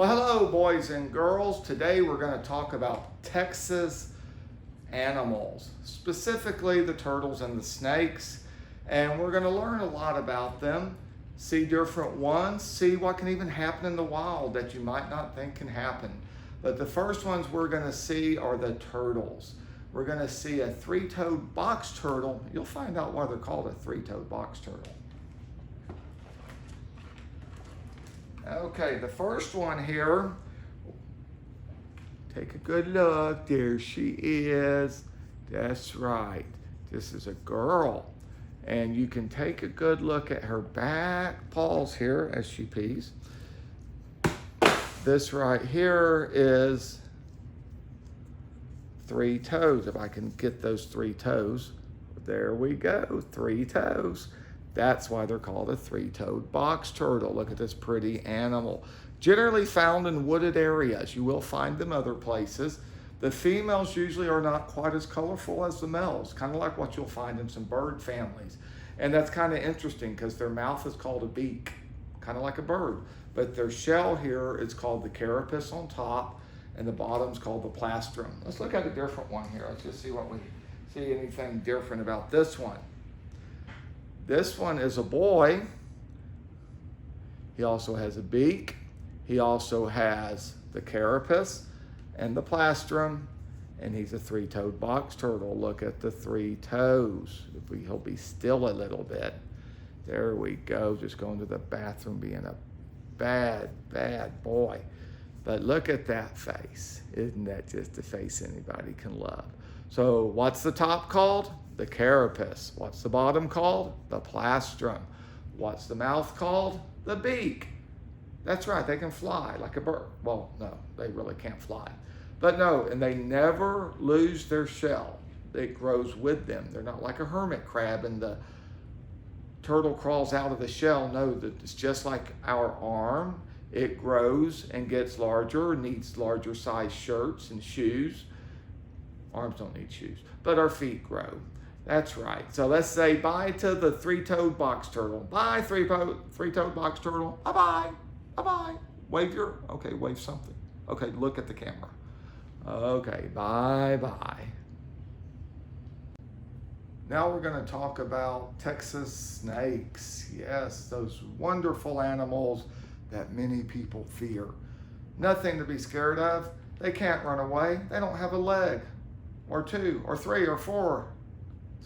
Well, hello, boys and girls. Today we're going to talk about Texas animals, specifically the turtles and the snakes. And we're going to learn a lot about them, see different ones, see what can even happen in the wild that you might not think can happen. But the first ones we're going to see are the turtles. We're going to see a three-toed box turtle. You'll find out why they're called a three-toed box turtle. Okay, the first one here, take a good look. There she is. That's right. This is a girl. And you can take a good look at her back paws here as she pees. This right here is three toes. If I can get those three toes. There we go, three toes. That's why they're called a three-toed box turtle. Look at this pretty animal. Generally found in wooded areas. You will find them other places. The females usually are not quite as colorful as the males, kind of like what you'll find in some bird families. And that's kind of interesting because their mouth is called a beak, kind of like a bird. But their shell here is called the carapace on top, and the bottom's called the plastrum. Let's look at a different one here. Let's just see what we see anything different about this one. This one is a boy. He also has a beak. He also has the carapace and the plastrum, and he's a three-toed box turtle. Look at the three toes. He'll be still a little bit. There we go, just going to the bathroom being a bad, bad boy. But look at that face. Isn't that just a face anybody can love? So what's the top called? The carapace. What's the bottom called? The plastrum. What's the mouth called? The beak. That's right, they can fly like a bird. Well, no, they really can't fly. But no, and they never lose their shell. It grows with them. They're not like a hermit crab and the turtle crawls out of the shell. No, it's just like our arm. It grows and gets larger, needs larger size shirts and shoes. Arms don't need shoes, but our feet grow. That's right. So let's say bye to the three-toed box turtle. Bye, three-toed box turtle. Bye-bye. Bye-bye. Wave wave something. Okay, look at the camera. Okay, bye-bye. Now we're going to talk about Texas snakes. Yes, those wonderful animals that many people fear. Nothing to be scared of. They can't run away. They don't have a leg, or two, or three, or four.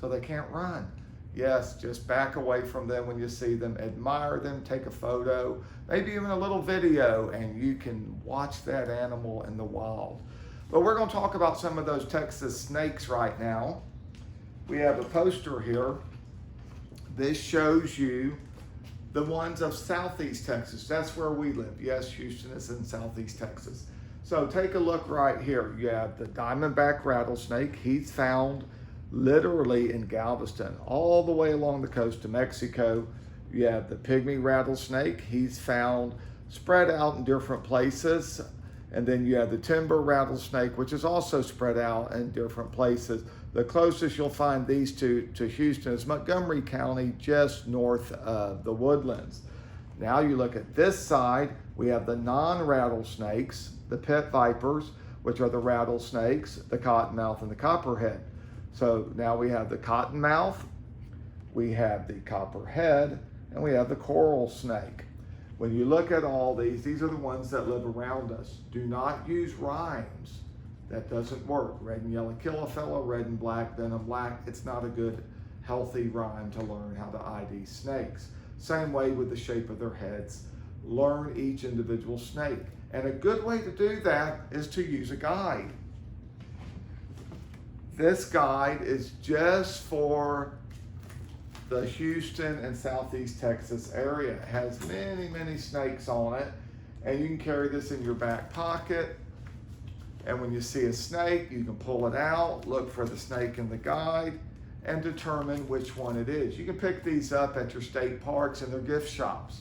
So they can't run. Yes, just back away from them when you see them, admire them, take a photo, maybe even a little video, and you can watch that animal in the wild. But we're going to talk about some of those Texas snakes right now. We have a poster here. This shows you the ones of Southeast Texas. That's where we live. Yes, Houston is in Southeast Texas. So take a look right here. You have the diamondback rattlesnake. He's found literally in Galveston, all the way along the coast of Mexico. You have the pygmy rattlesnake. He's found spread out in different places. And then you have the timber rattlesnake, which is also spread out in different places. The closest you'll find these two to Houston is Montgomery County, just north of the Woodlands. Now you look at this side, we have the non-rattlesnakes, the pit vipers, which are the rattlesnakes, the cottonmouth, and the copperhead. So now we have the cottonmouth, we have the copperhead, and we have the coral snake. When you look at all these are the ones that live around us. Do not use rhymes. That doesn't work. Red and yellow kill a fellow, red and black, venom black. It's not a good, healthy rhyme to learn how to ID snakes. Same way with the shape of their heads. Learn each individual snake. And a good way to do that is to use a guide. This guide is just for the Houston and Southeast Texas area. It has many, many snakes on it, and you can carry this in your back pocket. And when you see a snake, you can pull it out, look for the snake in the guide, and determine which one it is. You can pick these up at your state parks and their gift shops.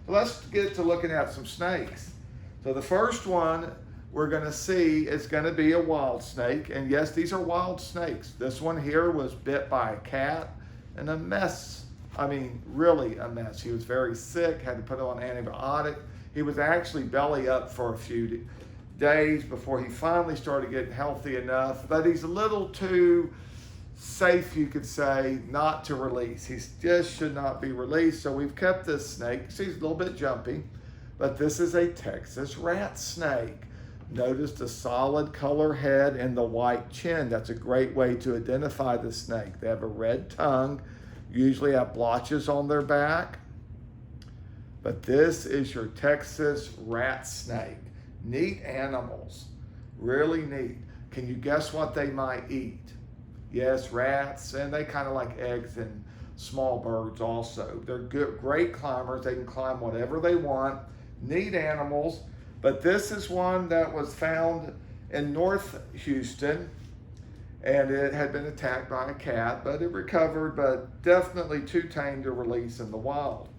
So let's get to looking at some snakes. So the first one we're going to see is going to be a wild snake. And yes, these are wild snakes. This one here was bit by a cat and a mess. I mean, really a mess. He was very sick, had to put on antibiotic. He was actually belly up for a few days before he finally started getting healthy enough, but he's a little too safe, you could say, not to release. He just should not be released. So we've kept this snake. See, he's a little bit jumpy, but this is a Texas rat snake. Notice the solid color head and the white chin. That's a great way to identify the snake. They have a red tongue, usually have blotches on their back. But this is your Texas rat snake. Neat animals, really neat. Can you guess what they might eat? Yes, rats, and they kind of like eggs and small birds also. They're good, great climbers. They can climb whatever they want. Neat animals. But this is one that was found in North Houston, and it had been attacked by a cat, but it recovered, but definitely too tame to release in the wild.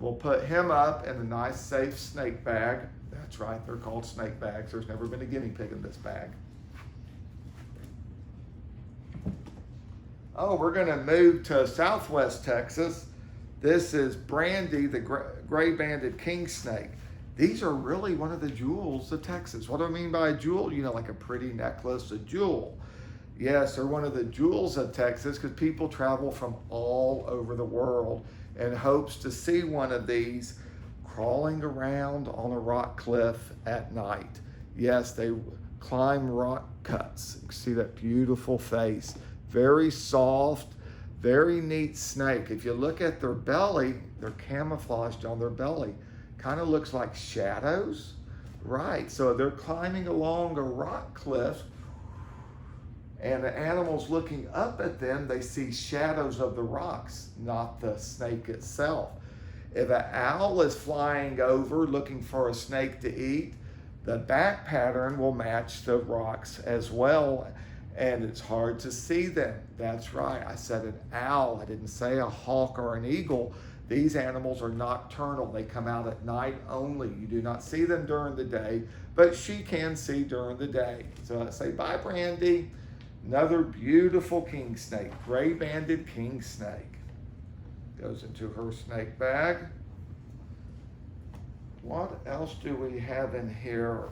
We'll put him up in a nice, safe snake bag. That's right, they're called snake bags. There's never been a guinea pig in this bag. Oh, we're going to move to Southwest Texas. This is Brandy, the gray-banded king snake. These are really one of the jewels of Texas. What do I mean by a jewel? You know, like a pretty necklace, a jewel. Yes, they're one of the jewels of Texas because people travel from all over the world in hopes to see one of these crawling around on a rock cliff at night. Yes, they climb rock cuts. You can see that beautiful face. Very soft, very neat snake. If you look at their belly, they're camouflaged on their belly. Kind of looks like shadows. Right, so they're climbing along a rock cliff, and the animal's looking up at them. They see shadows of the rocks, not the snake itself. If an owl is flying over looking for a snake to eat, the back pattern will match the rocks as well, and it's hard to see them. That's right, I said an owl. I didn't say a hawk or an eagle. These animals are nocturnal. They come out at night only. You do not see them during the day, but she can see during the day. So I say, bye, Brandy. Another beautiful king snake, gray-banded king snake. Goes into her snake bag. What else do we have in here?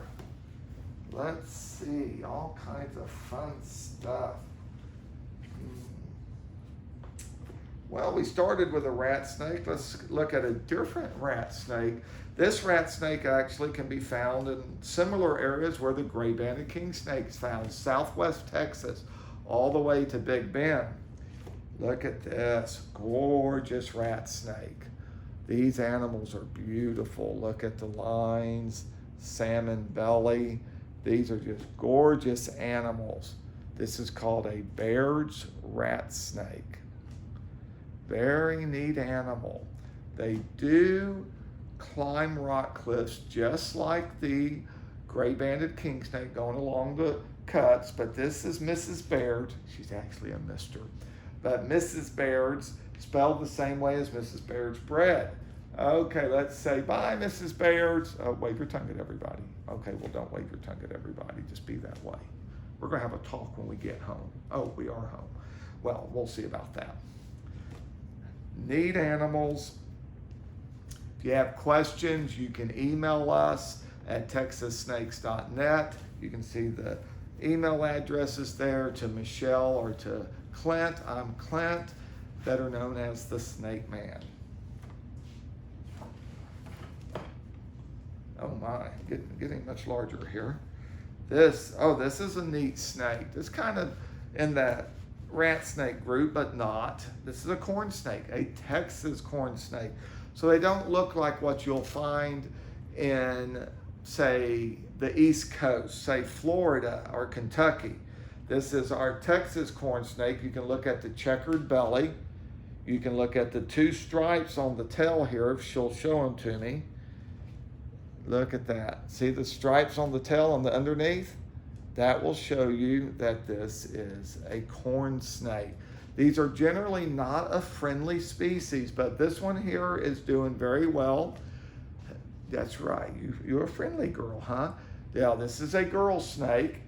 Let's see, all kinds of fun stuff. Well, we started with a rat snake. Let's look at a different rat snake. This rat snake actually can be found in similar areas where the gray-banded king snake is found, Southwest Texas, all the way to Big Bend. Look at this gorgeous rat snake. These animals are beautiful. Look at the lines, salmon belly. These are just gorgeous animals. This is called a Baird's rat snake. Very neat animal. They do climb rock cliffs just like the gray-banded king snake going along the cuts, but this is Mrs. Baird. She's actually a Mr. But Mrs. Baird's spelled the same way as Mrs. Baird's bread. Okay, let's say bye, Mrs. Baird's. Wave your tongue at everybody. Okay, well, don't wave your tongue at everybody. Just be that way. We're going to have a talk when we get home. Oh, we are home. Well, we'll see about that. Neat animals. If you have questions, you can email us at texassnakes.net. You can see the email addresses there to Michelle or to Clint. I'm Clint, better known as the Snake Man. Oh my, getting much larger here. This is a neat snake. This kind of in that rat snake group, but not. This is a corn snake, a Texas corn snake. So they don't look like what you'll find in, say, the East Coast, say Florida or Kentucky. This is our Texas corn snake. You can look at the checkered belly. You can look at the two stripes on the tail here, if she'll show them to me. Look at that. See the stripes on the tail on the underneath? That will show you that this is a corn snake. These are generally not a friendly species, but this one here is doing very well. That's right, you're a friendly girl, huh? Yeah, this is a girl snake.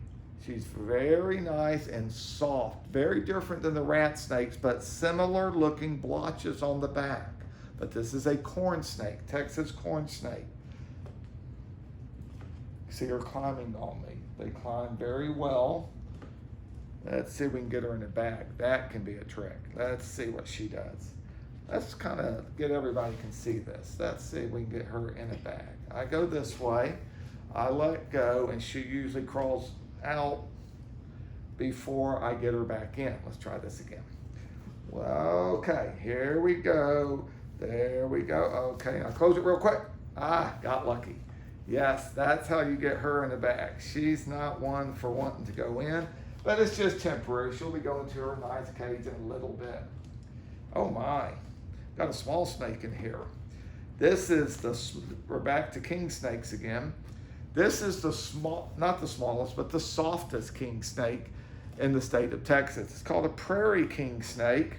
She's very nice and soft, very different than the rat snakes, but similar looking blotches on the back. But this is a corn snake, Texas corn snake. See her climbing on me. They climb very well. Let's see if we can get her in the bag. That can be a trick. Let's see what she does. Let's kind of get everybody can see this. Let's see if we can get her in a bag. I go this way. I let go, and she usually crawls out before I get her back in. Let's try this again. Well, okay, here we go. There we go. Okay, now close it real quick. Got lucky. Yes, that's how you get her in the bag. She's not one for wanting to go in, but it's just temporary. She'll be going to her nice cage in a little bit. Oh my, got a small snake in here. This is we're back to king snakes again. This is not the smallest, but the softest king snake in the state of Texas. It's called a prairie king snake.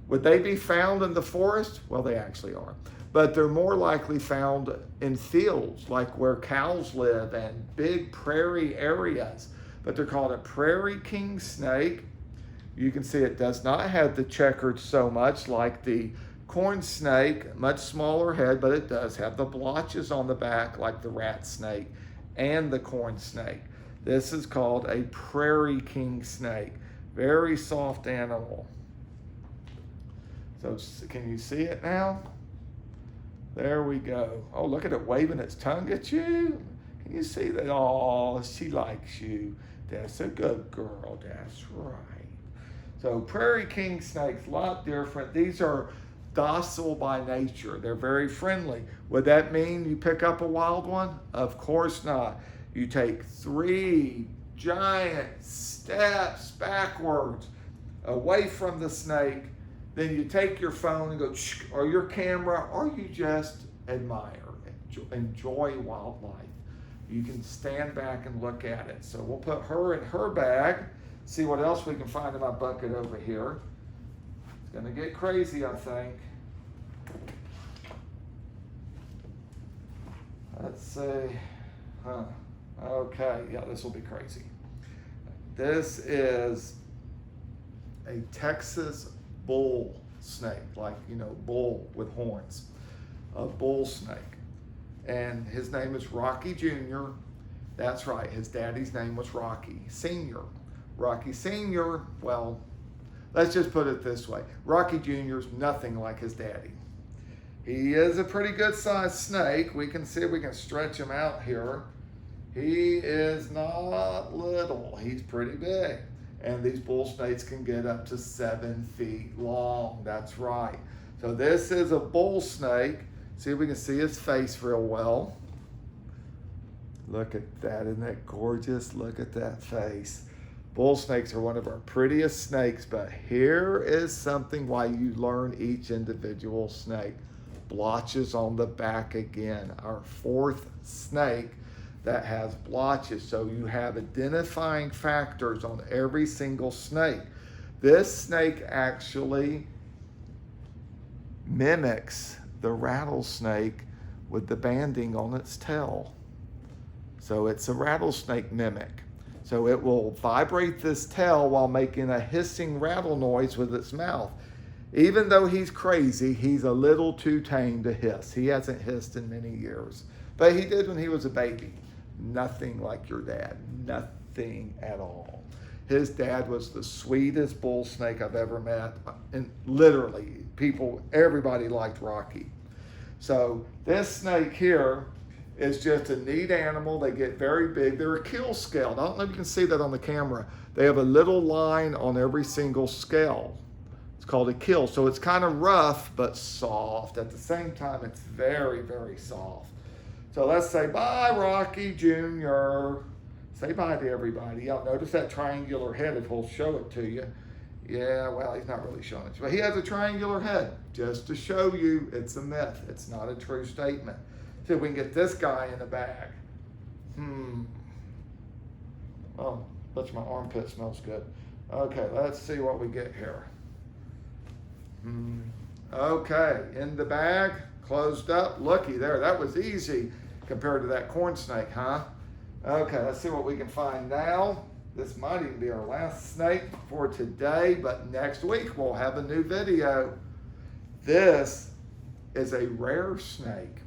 Would they be found in the forest? Well, they actually are. But they're more likely found in fields, like where cows live and big prairie areas. But they're called a prairie king snake. You can see it does not have the checkered so much like the corn snake, much smaller head, but it does have the blotches on the back like the rat snake and the corn snake. This is called a prairie king snake. Very soft animal. So can you see it now? There we go. Oh, look at it waving its tongue at you. Can you see that? Oh, she likes you. That's a good girl. That's right. So prairie king snakes, a lot different. These are docile by nature. They're very friendly. Would that mean you pick up a wild one? Of course not. You take 3 giant steps backwards away from the snake. Then you take your phone and go, or your camera, or you just admire, enjoy wildlife. You can stand back and look at it. So we'll put her in her bag, see what else we can find in my bucket over here. It's gonna get crazy, I think. Let's see, okay, yeah, this will be crazy. This is a Texas bull snake, like, bull with horns, a bull snake. And his name is Rocky Jr. That's right, his daddy's name was Rocky Sr. Rocky Sr., well, let's just put it this way. Rocky Jr. is nothing like his daddy. He is a pretty good sized snake. We can see if we can stretch him out here. He is not little, he's pretty big. And these bull snakes can get up to 7 feet long. That's right. So this is a bull snake. See if we can see his face real well. Look at that. Isn't that gorgeous? Look at that face. Bull snakes are one of our prettiest snakes, but here is something why you learn each individual snake. Blotches on the back again. Our 4th snake that has blotches, so you have identifying factors on every single snake. This snake actually mimics the rattlesnake with the banding on its tail. So it's a rattlesnake mimic. So it will vibrate this tail while making a hissing rattle noise with its mouth. Even though he's crazy, he's a little too tame to hiss. He hasn't hissed in many years, but he did when he was a baby. Nothing like your dad, nothing at all. His dad was the sweetest bull snake I've ever met. And literally, everybody liked Rocky. So this snake here is just a neat animal. They get very big. They're a kill scale. I don't know if you can see that on the camera. They have a little line on every single scale. It's called a kill. So it's kind of rough, but soft. At the same time, it's very, very soft. So let's say bye, Rocky Jr. Say bye to everybody. Y'all notice that triangular head if he'll show it to you. Yeah, well, he's not really showing it to you. But he has a triangular head just to show you it's a myth. It's not a true statement. See if we can get this guy in the bag. Oh, bet my armpit smells good. Okay, let's see what we get here. Okay, in the bag, closed up. Looky there, that was easy compared to that corn snake, huh? Okay, let's see what we can find now. This might even be our last snake for today, but next week we'll have a new video. This is a rare snake.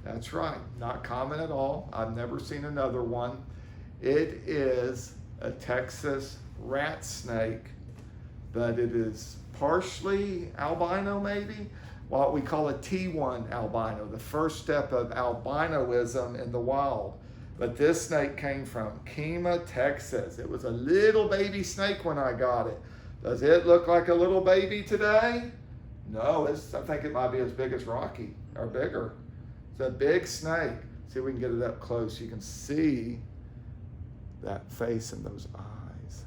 That's right, not common at all. I've never seen another one. It is a Texas rat snake, but it is partially albino maybe, what we call a T1 albino, the first step of albinoism in the wild. But this snake came from Kemah, Texas. It was a little baby snake when I got it. Does it look like a little baby today? No, I think it might be as big as Rocky, or bigger. It's a big snake. See if we can get it up close. You can see that face and those eyes.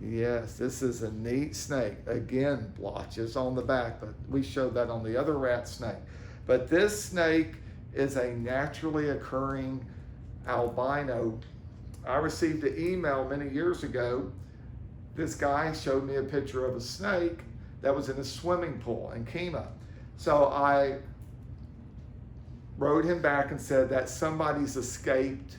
Yes, this is a neat snake. Again, blotches on the back, but we showed that on the other rat snake. But this snake is a naturally occurring albino. I received an email many years ago. This guy showed me a picture of a snake that was in a swimming pool in Kemah. So I wrote him back and said that somebody's escaped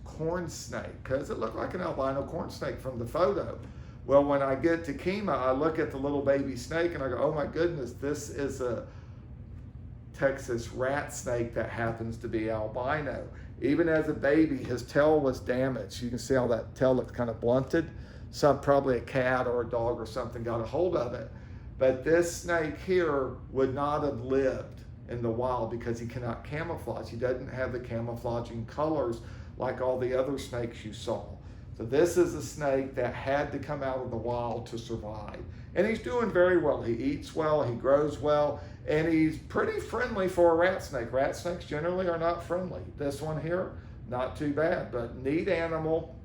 corn snake, because it looked like an albino corn snake from the photo. Well, when I get to Kemah, I look at the little baby snake and I go, oh my goodness, this is a Texas rat snake that happens to be albino. Even as a baby, his tail was damaged. You can see how that tail looked kind of blunted. Probably a cat or a dog or something got a hold of it. But this snake here would not have lived in the wild because he cannot camouflage. He doesn't have the camouflaging colors like all the other snakes you saw. So this is a snake that had to come out of the wild to survive. And he's doing very well. He eats well, he grows well, and he's pretty friendly for a rat snake. Rat snakes generally are not friendly. This one here, not too bad, but neat animal.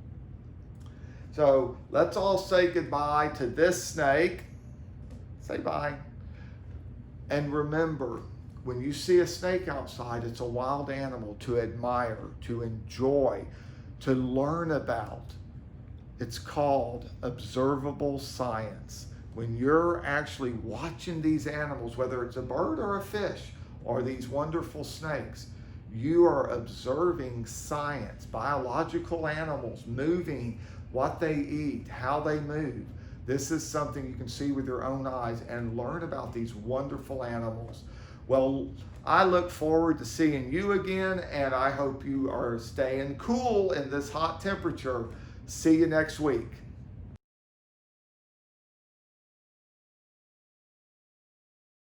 So let's all say goodbye to this snake. Say bye. And remember, when you see a snake outside, it's a wild animal to admire, to enjoy, to learn about. It's called observable science. When you're actually watching these animals, whether it's a bird or a fish or these wonderful snakes, you are observing science, biological animals moving, what they eat, how they move. This is something you can see with your own eyes and learn about these wonderful animals. Well, I look forward to seeing you again, and I hope you are staying cool in this hot temperature. See you next week.